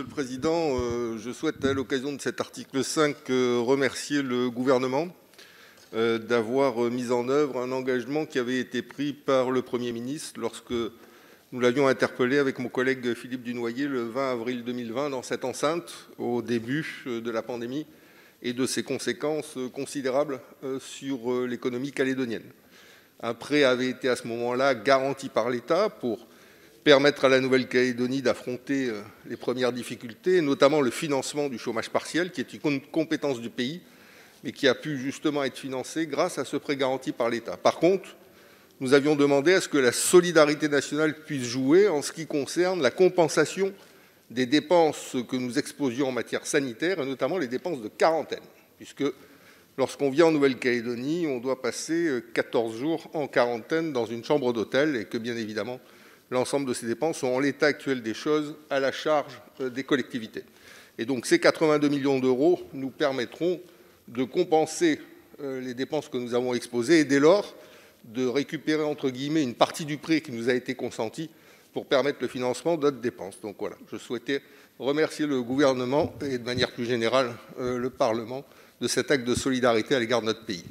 Monsieur le Président, je souhaite à l'occasion de cet article 5 remercier le gouvernement d'avoir mis en œuvre un engagement qui avait été pris par le Premier ministre lorsque nous l'avions interpellé avec mon collègue Philippe Dunoyer le 20 avril 2020 dans cette enceinte, au début de la pandémie et de ses conséquences considérables sur l'économie calédonienne. Un prêt avait été à ce moment-là garanti par l'État pour permettre à la Nouvelle-Calédonie d'affronter les premières difficultés, notamment le financement du chômage partiel, qui est une compétence du pays, mais qui a pu justement être financé grâce à ce prêt garanti par l'État. Par contre, nous avions demandé à ce que la solidarité nationale puisse jouer en ce qui concerne la compensation des dépenses que nous exposions en matière sanitaire, et notamment les dépenses de quarantaine, puisque lorsqu'on vient en Nouvelle-Calédonie, on doit passer 14 jours en quarantaine dans une chambre d'hôtel, et que bien évidemment, l'ensemble de ces dépenses sont, en l'état actuel des choses, à la charge des collectivités. Et donc ces 82 millions d'euros nous permettront de compenser les dépenses que nous avons exposées et dès lors de récupérer entre guillemets une partie du prêt qui nous a été consenti pour permettre le financement d'autres dépenses. Donc voilà, je souhaitais remercier le gouvernement et de manière plus générale le Parlement de cet acte de solidarité à l'égard de notre pays.